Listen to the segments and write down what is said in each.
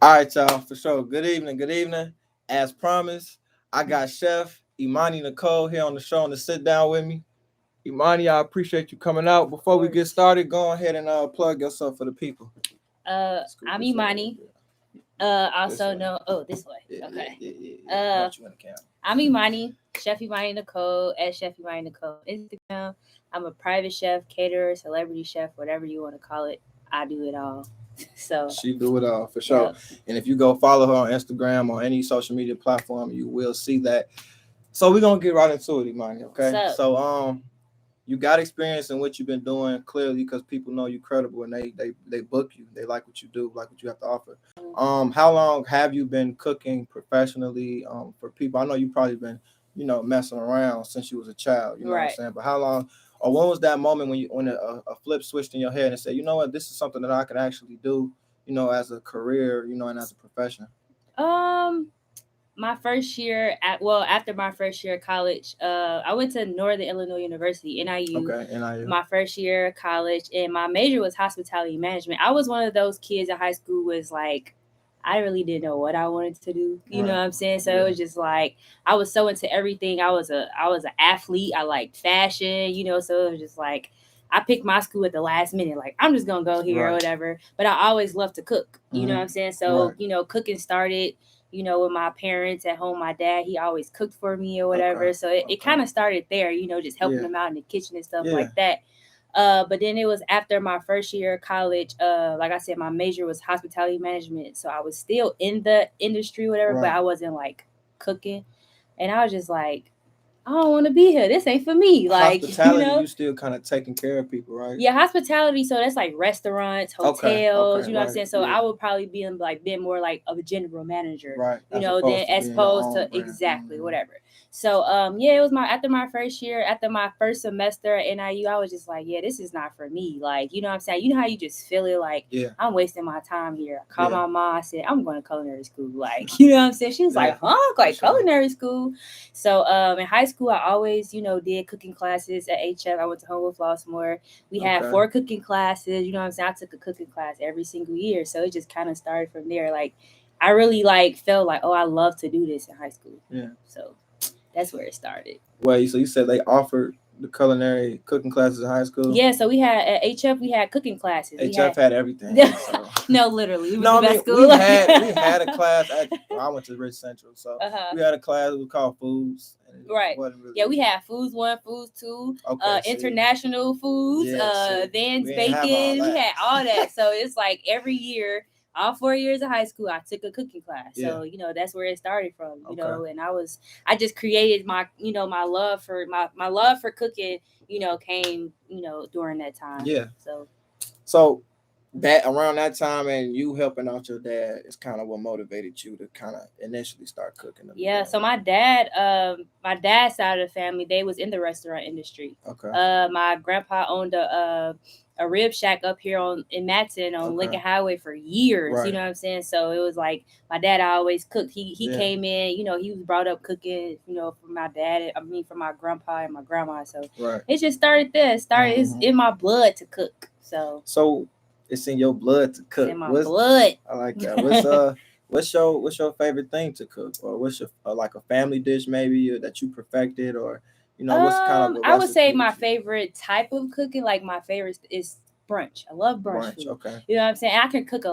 All right, y'all, for sure. Good evening. Good evening. As promised, I got Chef Emani Nicole here on the show to sit down with me. Emani, I appreciate you coming out. Before we get started, go ahead and plug yourself for the people. I'm Emani. Also know. Oh, this way. Okay. I'm Emani, Chef Emani Nicole at Chef Emani Nicole on Instagram. I'm a private chef, caterer, celebrity chef, whatever you want to call it. I do it all. So she do it all for sure. Yep. And if you go follow her on Instagram or any social media platform, you will see that. So we're gonna get right into it, Emani. Okay. So you got experience in what you've been doing clearly because people know you credible and they book you. They like what you do, like what you have to offer. How long have you been cooking professionally for people? I know you probably been, messing around since you was a child, you know what I'm saying? But how long, or when was that moment when a flip switched in your head and said, you know what, this is something that I can actually do, as a career, and as a profession? My first year after my first year of college, I went to Northern Illinois University, NIU. Okay, NIU. My first year of college, and my major was hospitality management. I was one of those kids in high school was like, I really didn't know what I wanted to do. You know what I'm saying? So it was just like I was so into everything. I was an athlete. I liked fashion, so it was just like I picked my school at the last minute. Like, I'm just gonna go here or whatever. But I always loved to cook. You know what I'm saying? So, cooking started with my parents at home. My dad, he always cooked for me or whatever. So it kind of started there, just helping them out in the kitchen and stuff like that. But then it was after my first year of college. Like I said, my major was hospitality management. So I was still in the industry, whatever, but I wasn't like cooking. And I was just like, I don't want to be here. This ain't for me. Like, hospitality, you still kind of taking care of people, right? Yeah, hospitality. So that's like restaurants, hotels. You know what I'm saying? So I would probably be been more like of a general manager, right? As opposed to exactly whatever. So it was after my first year, after my first semester at NIU, I was just like, yeah, this is not for me. Like, you know what I'm saying? You know how you just feel it like, I'm wasting my time here. I called my mom. I said, I'm going to culinary school. Like, you know what I'm saying? She was like, huh? Like culinary school. So in high school, I always, did cooking classes at HF. I went to Homewood Flossmoor. We had 4 cooking classes. You know what I'm saying? I took a cooking class every single year. So it just kind of started from there. Like, I really felt like, oh, I love to do this in high school. Yeah. So that's where it started. Well, so you said they offered the culinary cooking classes in high school? Yeah, so we had at HF, we had cooking classes. HF had everything. So. No, literally. We had a class I went to Rich Central, so we had a class that was called Foods. Right. Really we had Foods 1, Foods 2, international foods, Van's Bacon. We had all that. So it's like every year, all 4 years of high school, I took a cooking class. So, that's where it started from, know, and I just created my, my love for my love for cooking, came, during that time. Yeah. So that around that time and you helping out your dad is kind of what motivated you to kind of initially start cooking. Yeah. So my dad's side of the family, they was in the restaurant industry. Okay. My grandpa owned a rib shack up here in Matson on Lincoln Highway for years. Right. You know what I'm saying? So it was like my dad always cooked. He came in, he was brought up cooking, from my dad. From my grandpa and my grandma. So it just started there. It's in my blood to cook. So it's in your blood to cook. It's in my blood. I like that. What's your favorite thing to cook, or what's your like a family dish maybe that you perfected, or what's kind of? I would say my favorite type of cooking, like my favorite is brunch. I love brunch food. Okay. You know what I'm saying? I could cook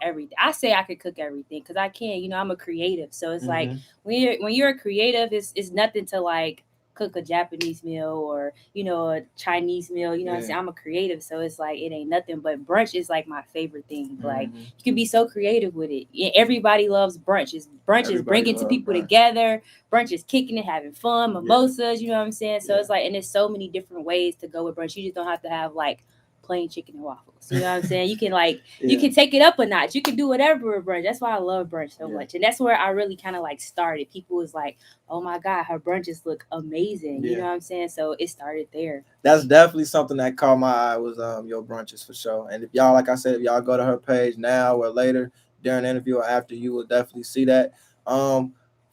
everything. I say I could cook everything because I can. I'm a creative, so it's like when you're a creative, it's nothing to like cook a Japanese meal or a Chinese meal. You know what I'm saying? I'm a creative, so it's like it ain't nothing. But brunch is like my favorite thing. Like you can be so creative with it. Everybody loves brunch. Brunch is bringing two people together. Brunch is kicking it, having fun, mimosas. You know what I'm saying? So it's like, and there's so many different ways to go with brunch. You just don't have to have like plain chicken and waffles. You know what I'm saying? You can you can take it up a notch. You can do whatever with brunch. That's why I love brunch so much. And that's where I really kind of like started. People was like, oh my God, her brunches look amazing. You know what I'm saying? So it started there. That's definitely something that caught my eye was your brunches for sure. And if y'all, like I said, if y'all go to her page now or later during the interview or after, you will definitely see that.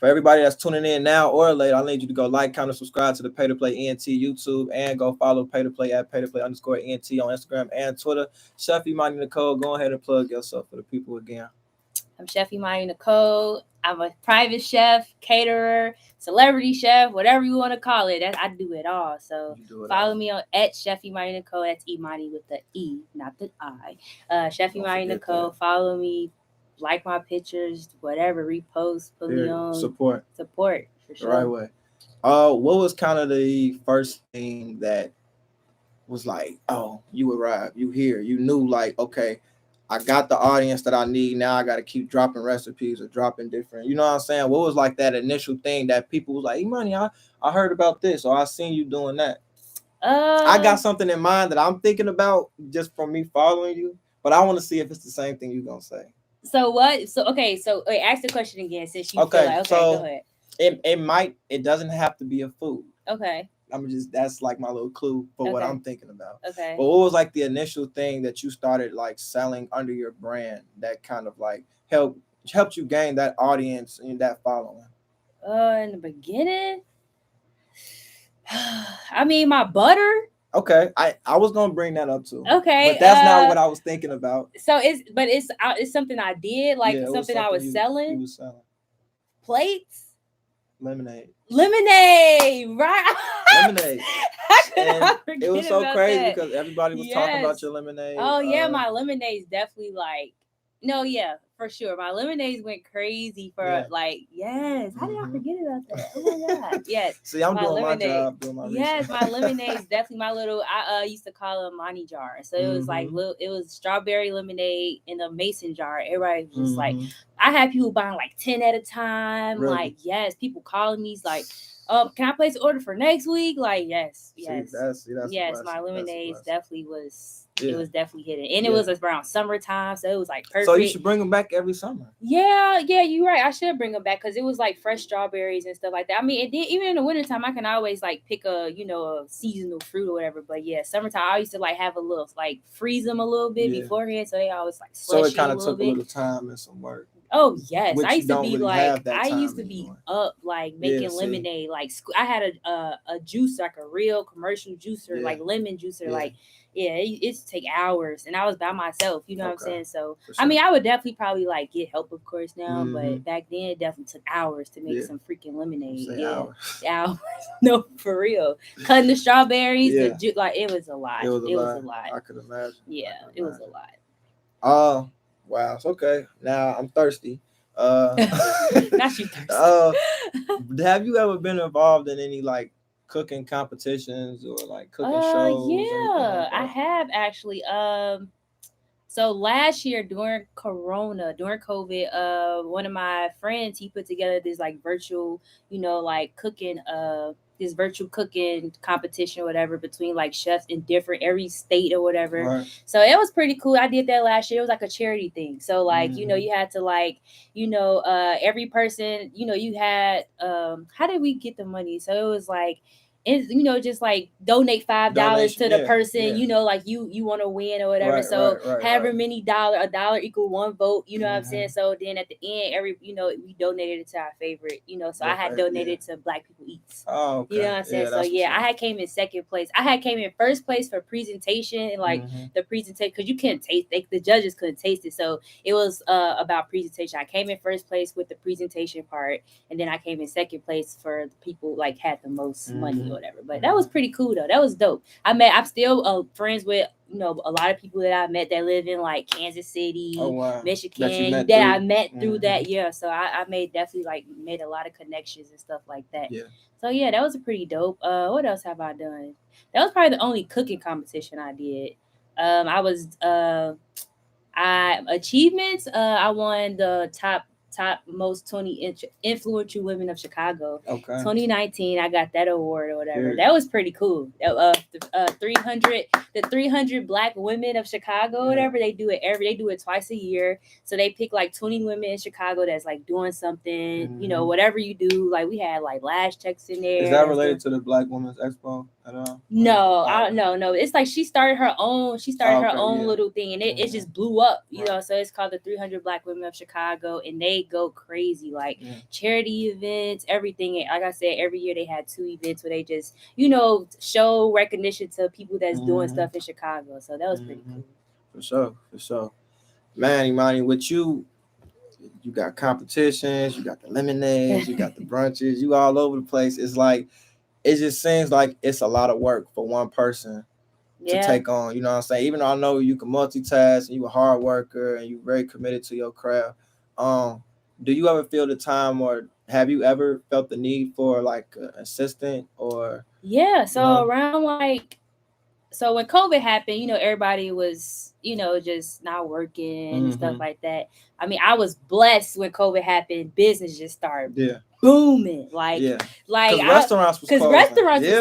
For everybody that's tuning in now or later, I need you to go like, comment, subscribe to the Pay to Play ENT YouTube and go follow Pay to Play at PayToPlay_ENT on Instagram and Twitter. Chef Emani Nicole, go ahead and plug yourself for the people again. I'm Chef Emani Nicole. I'm a private chef, caterer, celebrity chef, whatever you want to call it. I do it all. So follow me on at Chef Emani Nicole. That's Emani with the E, not the I. Chef Emani Nicole. Follow me, like my pictures, whatever, repost, put me on. Support for sure. The right way. What was kind of the first thing that was like, oh, you arrived, you here, you knew like, okay, I got the audience that I need. Now I got to keep dropping recipes or dropping different, you know what I'm saying? What was like that initial thing that people was like, hey, Emani, I heard about this, or I seen you doing that? I got something in mind that I'm thinking about just from me following you, but I want to see if it's the same thing you're going to say. So what? So, okay. So wait, ask the question again since you feel like, okay, so go ahead. It doesn't have to be a food. Okay. That's like my little clue for what I'm thinking about. Okay. But what was like the initial thing that you started like selling under your brand that kind of like helped you gain that audience and that following? In the beginning, I mean, my butter. Okay, I was gonna bring that up too. Okay, but that's not what I was thinking about. So it's something I did, like something I was selling. You was selling plates. Lemonade, right? Lemonade. It was so crazy that. Because everybody was talking about your lemonade. Oh yeah, my lemonade's definitely like for sure. My lemonades went crazy for like How did I forget about that? Oh my god, yes. See, I'm doing lemonade. My job, doing my research. My lemonade's definitely my little. I used to call them Emani jar. So it was like it was strawberry lemonade in a mason jar. Everybody was just like, I had people buying like 10 at a time. Really? Like yes, people calling me like, can I place an order for next week? Like yes. That's yes. My lemonades definitely was. Yeah. It was definitely hitting, and it was around summertime, so it was like perfect. So you should bring them back every summer. Yeah, you're right. I should bring them back because it was like fresh strawberries and stuff like that. I mean, even in the wintertime, I can always like pick a seasonal fruit or whatever. But yeah, summertime, I used to like have a little like freeze them a little bit beforehand, so they always like slushy. So it kind of took a little time and some work. Oh yes, I used to be like up like making lemonade. Like I had a juicer, like a real commercial juicer, like lemon juicer, like. Yeah, it's take hours, and I was by myself. You know what I'm saying? So sure. I mean, I would definitely probably like get help, of course, now. But back then, it definitely took hours to make some freaking lemonade. Hours. No, for real. Cutting the strawberries, like it was a lot. It was a lot. I could imagine. Yeah, it was a lot. Oh, wow. It's okay. Now I'm thirsty. Not you thirsty. Have you ever been involved in any like cooking competitions or like cooking shows? Yeah, I have actually. So last year during COVID, one of my friends, he put together this like virtual, like cooking, this virtual cooking competition or whatever between like chefs in every state or whatever. Right. So it was pretty cool. I did that last year. It was like a charity thing. So like, you had to like, every person, you had, how did we get the money? So it was like, just like donate $5 to the person, like you want to win or whatever. Right, however many $1 equal one vote, you know what I'm saying? So then at the end, we donated it to our favorite, so I had donated to Black People Eats. Oh, okay. You know what I'm saying? I had came in second place. I had came in first place for presentation and like the presentation, because you couldn't taste, the judges couldn't taste it. So it was about presentation. I came in first place with the presentation part, and then I came in second place for the people like had the most money. Whatever, but that was pretty cool though. That was dope. I'm still friends with a lot of people that I met that live in like Kansas City, Michigan, that I met through that. Yeah, so I made a lot of connections and stuff like that. Yeah. So yeah, that was a pretty dope. What else have I done? That was probably the only cooking competition I did. Achievements. I won the top most 20 influential women of Chicago. Okay. 2019, I got that award or whatever. Sure. That was pretty cool. 300 Black women of Chicago, whatever. They do it twice a year. So they pick like 20 women in Chicago that's like doing something, whatever you do. Like we had like lash checks in there. Is that related to the Black Women's Expo at all? No, no. It's like she started her own little thing, and it just blew up, so it's called the 300 Black Women of Chicago, and they go crazy, like charity events, everything. Like I said, every year they had 2 events where they just, show recognition to people that's doing stuff in Chicago. So that was pretty cool. For sure. Man, Emani, with you you got competitions, you got the lemonades, you got the brunches, you all over the place. It's like, it just seems like it's a lot of work for one person to take on, you know what I'm saying? Even though I know you can multitask and you a hard worker and you're very committed to your craft. Do you ever feel the time, or have you ever felt the need for like an assistant or? Yeah. So around like, so when COVID happened, you know, everybody was, you know, just not working and stuff like that. I mean, I was blessed when COVID happened. Business just started booming. Like because restaurants was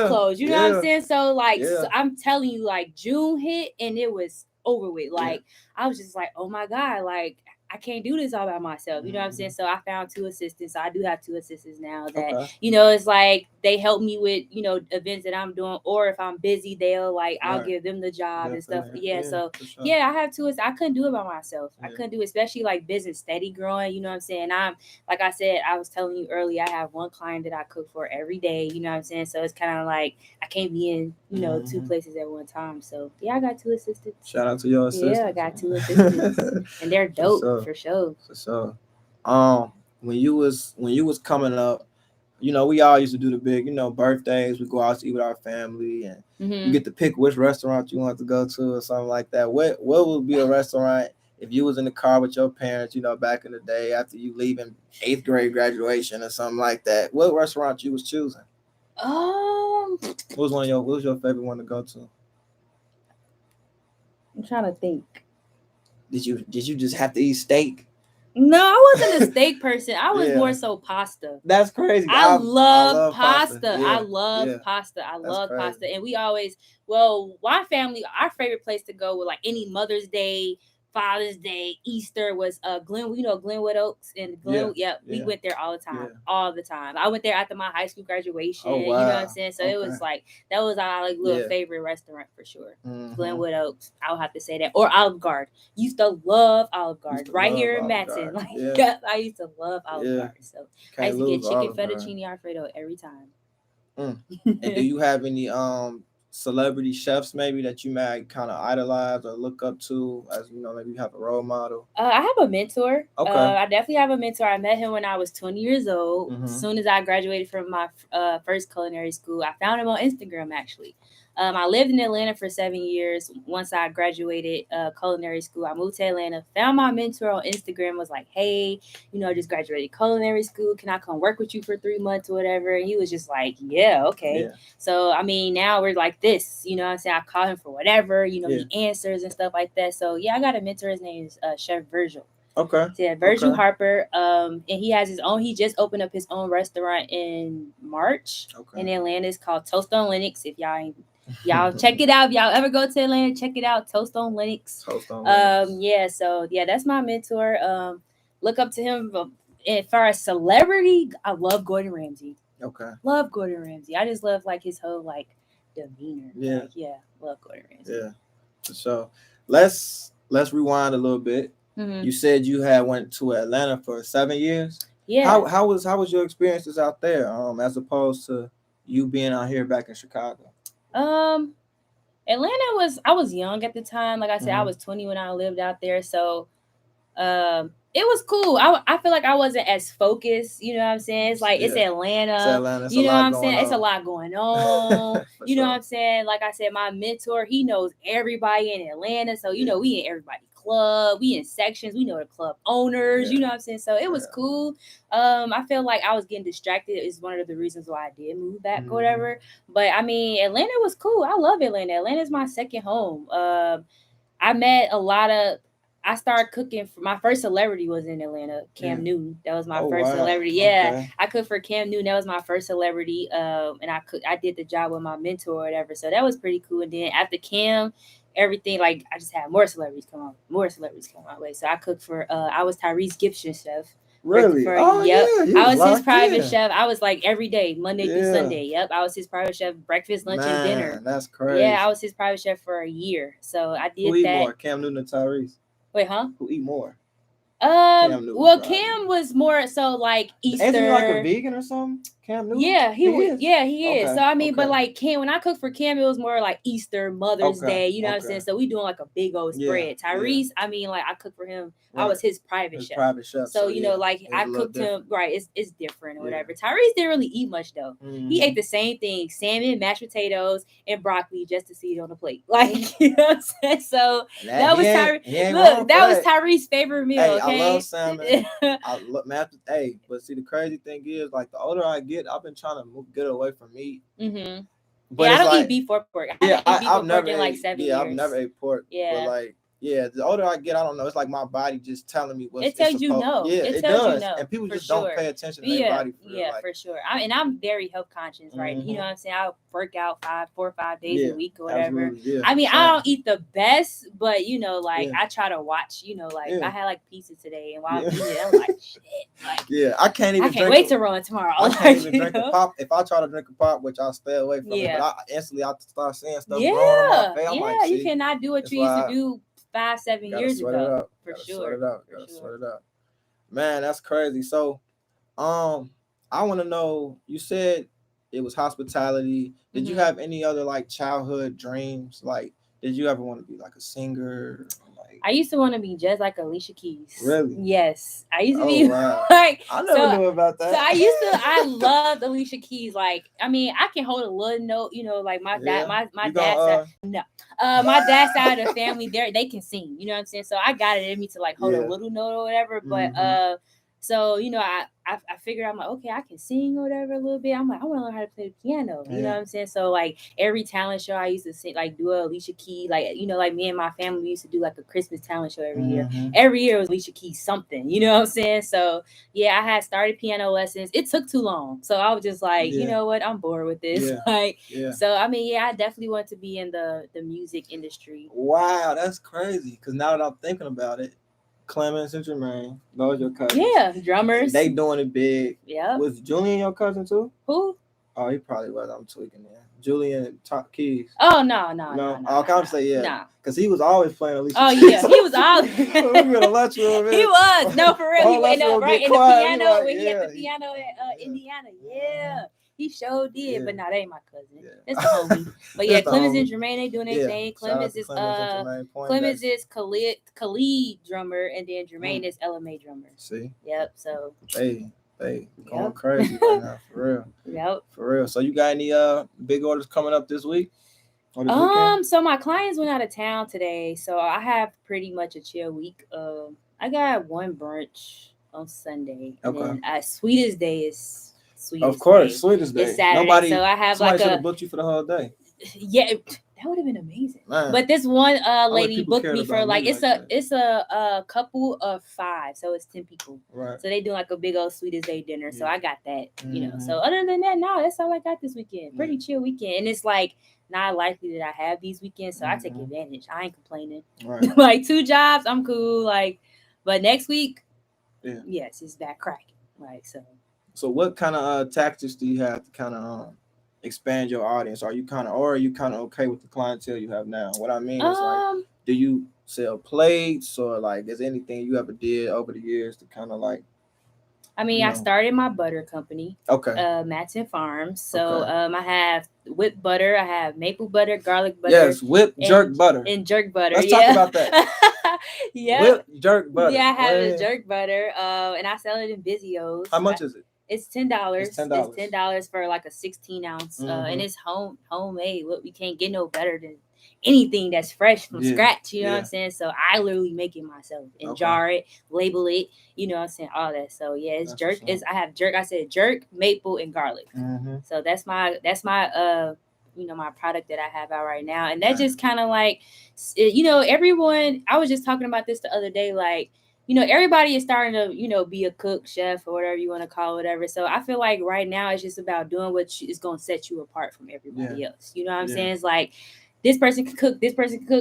closed. You know what I'm saying? So like, so I'm telling you, like June hit and it was over with. Like I was just like, oh my God, like I can't do this all by myself. You know what I'm saying? So I found 2 assistants. So I do have 2 assistants now that, you know, it's like they help me with, you know, events that I'm doing, or if I'm busy, they'll like, I'll give them the job and stuff. So I have 2. I couldn't do it by myself. I couldn't do it, especially like business steady growing. You know what I'm saying? I'm, like I said, I was telling you earlier, I have 1 client that I cook for every day. You know what I'm saying? So it's kind of like I can't be in, you know, 2 places at one time. So I got 2 assistants. Shout out to your assistants. Yeah, I got 2 assistants, and they're dope for sure. For sure. When you was coming up, you know, we all used to do the big, you know, birthdays. We go out to eat with our family, and you get to pick which restaurant you want to go to or something like that. What would be a restaurant if you was in the car with your parents, you know, back in the day after you leaving 8th grade graduation or something like that? What restaurant you was choosing? What was your favorite one to go to? I'm trying to think. Did you just have to eat steak? No, I wasn't a steak person. I was more so pasta. That's crazy. I love pasta. I love pasta. I love pasta. And we always, my family, our favorite place to go with like any Mother's Day, Father's Day, Easter was Glenwood Oaks and Glen. We went there all the time. All the time. I went there after my high school graduation. Oh, wow. You know what I'm saying? So it was like, that was our like little favorite restaurant for sure. Glenwood Oaks. I'll have to say that. Or Olive Garden. Used to love Olive Garden right here in Matson. Like I used to love Olive Garden. So I used to get chicken fettuccine Alfredo every time. And do you have any celebrity chefs maybe that you might kind of idolize or look up to, as you know, maybe you have a role model? I have a mentor. I definitely have a mentor. I met him when I was 20 years old. As soon as I graduated from my first culinary school, I found him on Instagram actually. I lived in Atlanta for 7 years. Once I graduated culinary school, I moved to Atlanta, found my mentor on Instagram, was like, hey, you know, I just graduated culinary school. Can I come work with you for 3 months or whatever? And he was just like, yeah, okay. So, I mean, now we're like this, you know what I'm saying? I call him for whatever, you know, he answers and stuff like that. So, I got a mentor. His name is Chef Virgil. Okay. So, Virgil Harper. And he has his own, he just opened up his own restaurant in March in Atlanta. It's called Toast on Lennox. If y'all check it out. If y'all ever go to Atlanta, check it out. Toast on Lennox. That's my mentor. Look up to him. As far as celebrity, I love Gordon Ramsay. Okay. Love Gordon Ramsay. I just love like his whole like demeanor. Love Gordon Ramsay. Yeah. So let's rewind a little bit. You said you had went to Atlanta for 7 years. Yeah. How was your experiences out there, as opposed to you being out here back in Chicago? Atlanta I was young at the time. Like I said, I was 20 when I lived out there. So it was cool. I feel like I wasn't as focused, you know what I'm saying? It's like it's Atlanta. You know what I'm saying? It's a lot going on. You know what I'm saying? Like I said, my mentor, he knows everybody in Atlanta. So, you know, we in everybody's club, we in sections, we know the club owners, you know what I'm saying? So it was cool. I feel like I was getting distracted is one of the reasons why I did move back or whatever. But I mean, Atlanta was cool. I love Atlanta. Atlanta's my second home. I met I started cooking for my first celebrity was in Atlanta, Cam Newton. That was my first celebrity. Yeah. I cooked for Cam Newton. That was my first celebrity. And I did the job with my mentor or whatever. So that was pretty cool. And then after Cam, everything, like I just had more celebrities come my way. So I cooked for I was Tyrese Gibson's chef. Really? I was his private chef. I was like every day, Monday through Sunday. Yep. I was his private chef, breakfast, lunch, and dinner. That's crazy. Yeah, I was his private chef for a year. So I did Who eat more, Cam Newton or Tyrese? Wait, huh? Who eat more? Well, Cam was more so like Easter. Isn't he like a vegan or something? Cam Newton? Yeah, he was. Yeah, he is. Okay, So I mean, but like Cam, when I cook for Cam, it was more like Easter, Mother's Day. You know what I'm saying? So we doing like a big old spread. Tyrese, I mean, like I cook for him. I was his private chef. So you know, like I cooked him. Right, it's different or whatever. Tyrese didn't really eat much though. He ate the same thing: salmon, mashed potatoes, and broccoli, just to see it on the plate. Like you know what I'm saying? So that was Tyrese. Look, that was Tyrese's favorite meal. Hey, okay? I love salmon. I love hey, but see, the crazy thing is, like the older I get, I've been trying to get away from meat. Mm-hmm. But I don't eat beef or pork. I've never in like 7 years. I've never ate pork. Yeah. But like, the older I get, I don't know. It's like my body just telling me what it tells you no. Yeah, it does. You no, and people just don't pay attention to their body. For sure. And I'm very health conscious, right? You know what I'm saying? I work out 4 or 5 days a week or whatever. I mean, I don't eat the best, but you know, like I try to watch. You know, like I had like pizza today, and while I'm eating it, I'm like, shit. Like, I can't wait to run tomorrow. I can't even drink a pop. If I try to drink a pop, which I'll stay away from it, but instantly I start seeing stuff growing on my face. I'm like, you cannot do what you used to do 5-7 years ago. For sure. Gotta sweat it out. Man, that's crazy. So, I want to know. You said it was hospitality. Did you have any other like childhood dreams? Like, did you ever want to be like a singer? I used to want to be just like Alicia Keys. Really? Yes. I used to be like I never knew about that. So I loved Alicia Keys. Like, I mean, I can hold a little note, you know, like my dad, my dad's side. No. My dad's side of the family, they can sing, you know what I'm saying? So I got it in me to like hold a little note or whatever. But so, you know, I figured, I'm like, okay, I can sing or whatever a little bit. I'm like, I want to learn how to play the piano. You know what I'm saying? So, like, every talent show I used to sing, like, do a Alicia Keys. Like, you know, like, me and my family used to do, like, a Christmas talent show every year. Every year it was Alicia Keys something. You know what I'm saying? So, yeah, I had started piano lessons. It took too long. So, I was just like, you know what? I'm bored with this. So, I mean, I definitely want to be in the music industry. Wow, that's crazy. Because now that I'm thinking about it, Clemens and Jermaine, those your cousins. Yeah, drummers. They doing it big. Yeah. Was Julian your cousin too? Who? Oh, he probably was. I'm tweaking there. Julian Keys. Oh no. I can't say because he was always playing Alicia. Oh yeah, he was always. We in the lunchroom. He was for real. He went up right in the piano when he had the piano at Indiana. Yeah. He sure did, but no, they ain't my cousin. That's the homie. But yeah, Clemens and Jermaine, they doing their thing. Clemens is Khalid drummer, and then Jermaine is LMA drummer. See? Yep. So they going crazy right now, for real. Yep. For real. So you got any big orders coming up this week? So my clients went out of town today, so I have pretty much a chill week. I got one brunch on Sunday. Okay. And Sweetest Day is Sweetest Day. It's Saturday, so I have somebody should have booked you for the whole day. Yeah, that would have been amazing. Man. But this one lady booked me for like it's a couple of 5, so it's 10 people. Right. So they do like a big old Sweetest Day dinner. So I got that, you know. So other than that, no, that's all I got this weekend. Pretty chill weekend, and it's like not likely that I have these weekends, so I take advantage. I ain't complaining. Right. Like 2 jobs, I'm cool. Like, but next week, yes, it's back cracking. Like so. So what kind of tactics do you have to kind of expand your audience? Are you kind of okay with the clientele you have now? What I mean is like, do you sell plates or like is anything you ever did over the years to kind of like? I mean, I started my butter company. Okay. Matson Farms. So I have whipped butter. I have maple butter, garlic butter. Yes, whipped jerk butter. And jerk butter. Let's talk about that. Whipped jerk butter. Yeah, I have the jerk butter. And I sell it in Vizios. How much is it? It's $10. It's $10 for like a 16 ounce. And it's homemade. We can't get no better than anything that's fresh from scratch. You know what I'm saying? So I literally make it myself and jar it, label it. You know what I'm saying? All that. So yeah, it's jerk. I have jerk. I said jerk, maple, and garlic. So that's my you know, my product that I have out right now. And that just kind of like, you know, everyone. I was just talking about this the other day, like. You know, everybody is starting to, you know, be a cook, chef, or whatever you want to call it, whatever. So I feel like right now it's just about doing what is going to set you apart from everybody else. You know what I'm saying? It's like this person can cook,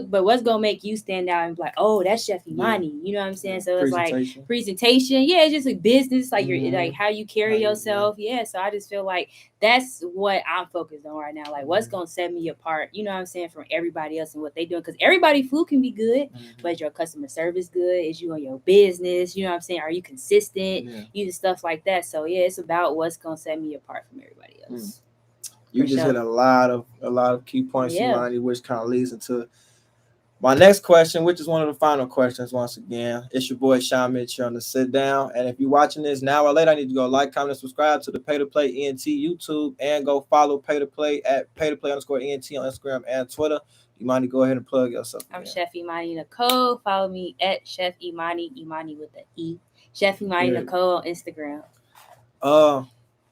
but what's gonna make you stand out and be like, oh, that's Chef Emani? You know what I'm saying? So it's like presentation. Yeah, it's just a business, like you're like how you carry yourself. Yeah. So I just feel like that's what I'm focused on right now. Like what's gonna set me apart, you know what I'm saying, from everybody else and what they doing. Because everybody food can be good, but is your customer service good? Is you on your business? You know what I'm saying? Are you consistent? You do stuff like that. So yeah, it's about what's gonna set me apart from everybody else. You just hit a lot of key points, Emani, which kind of leads into my next question, which is one of the final questions. Once again, it's your boy Shawn Mitch here on the Sit Down. And if you're watching this now or later, I need to go like, comment, and subscribe to the PayToPlay ENT YouTube and go follow PayToPlay at PayToPlay_ENT on Instagram and Twitter. Emani, go ahead and plug yourself. I'm Chef Emani Nicole. Follow me at Chef Emani with the E. Chef Emani Nicole on Instagram.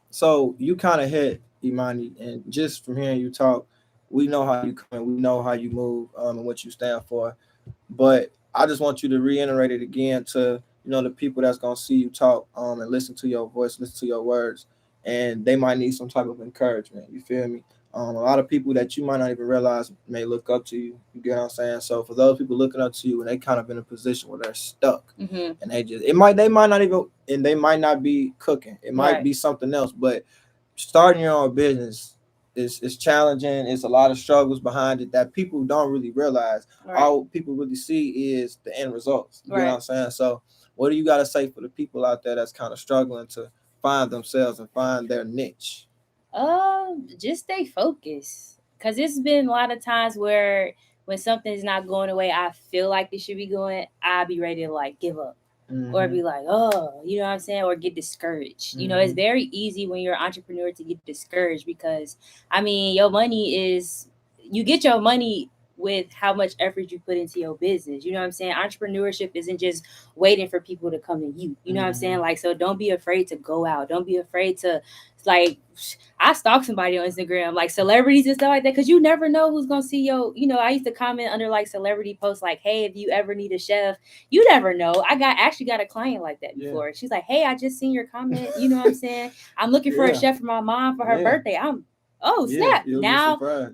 So you kind of hit Emani, and just from hearing you talk, we know how you come, we know how you move, and what you stand for. But I just want you to reiterate it again to the people that's gonna see you talk, and listen to your voice, listen to your words, and they might need some type of encouragement. You feel me? A lot of people that you might not even realize may look up to you. You get what I'm saying? So for those people looking up to you, and they kind of in a position where they're stuck, and they might not even, and they might not be cooking. It might be something else, but starting your own business is challenging. It's a lot of struggles behind it that people don't really realize. All people really see is the end results. You know what I'm saying? So what do you got to say for the people out there that's kind of struggling to find themselves and find their niche? Just stay focused. Because it's been a lot of times where when something's not going the way I feel like it should be going, I'll be ready to like give up. Or be like, oh, you know what I'm saying? Or get discouraged. You know, it's very easy when you're an entrepreneur to get discouraged because, I mean, you get your money with how much effort you put into your business. You know what I'm saying? Entrepreneurship isn't just waiting for people to come to you. You know what I'm saying? Like, so don't be afraid to go out. Don't be afraid to, like, I stalk somebody on Instagram, like celebrities and stuff like that, because you never know who's gonna see your, I used to comment under like celebrity posts like, hey, if you ever need a chef, you never know. I actually got a client like that before. She's like, hey, I just seen your comment, you know what I'm saying? I'm looking for a chef for my mom for her birthday. Snap.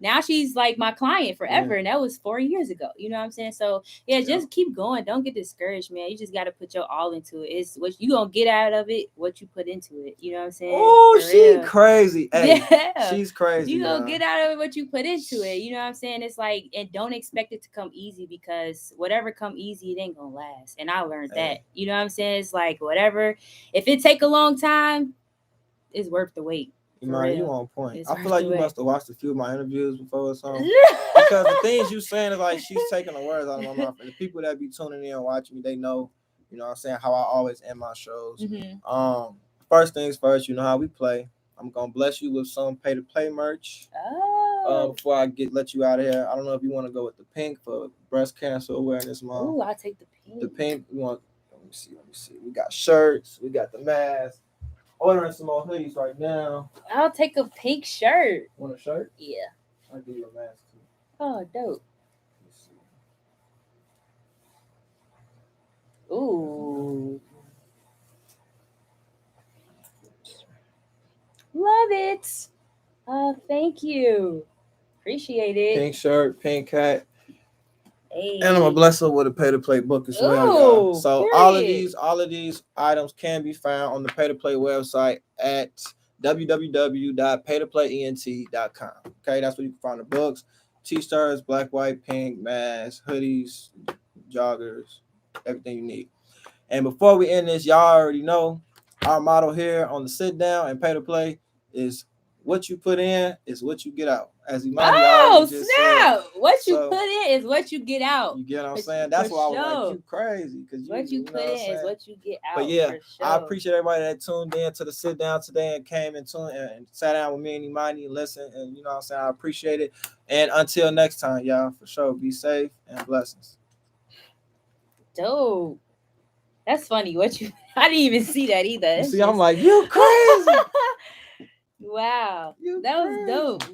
Now she's like my client forever. And that was 4 years ago. You know what I'm saying? So just keep going. Don't get discouraged, man. You just got to put your all into it. It's what you going to get out of it, what you put into it. You know what I'm saying? Oh, she crazy. Hey, she's crazy. You going to get out of it what you put into it. You know what I'm saying? It's like, and don't expect it to come easy because whatever come easy, it ain't going to last. And I learned that. You know what I'm saying? It's like whatever. If it take a long time, it's worth the wait. Emani, you on point. I feel like you must have watched a few of my interviews before or something. Because the things you saying is like she's taking the words out of my mouth. And the people that be tuning in and watching me, they know, you know what I'm saying, how I always end my shows. First things first, you know how we play. I'm gonna bless you with some PayToPlay merch. Before I let you out of here. I don't know if you want to go with the pink for breast cancer awareness month. Ooh, I'll take the pink. The pink, let me see. We got shirts, we got the mask. Ordering some more hoodies right now. I'll take a pink shirt. Want a shirt? Yeah. I'll give you a mask too. Oh, dope. Ooh. Love it. Thank you. Appreciate it. Pink shirt, pink hat. Hey. And I'm gonna bless her with a PayToPlay book as well. So all of these items can be found on the PayToPlay website at www.paytoplayent.com. Okay, that's where you can find the books, t-shirts, black, white, pink, masks, hoodies, joggers, everything you need. And before we end this, y'all already know our motto here on the Sit Down and PayToPlay is what you put in is what you get out. As Emani just said. What you put in is what you get out. You get what I'm saying? That's why I was like, you crazy. Because what you put in is what you get out. But yeah, I appreciate everybody that tuned in to the Sit Down today and came and sat down with me and Emani and listened. And you know what I'm saying? I appreciate it. And until next time, y'all, for sure, be safe and blessings. Dope. That's funny. I didn't even see that either. You see, I'm like, you crazy. Wow. That was dope.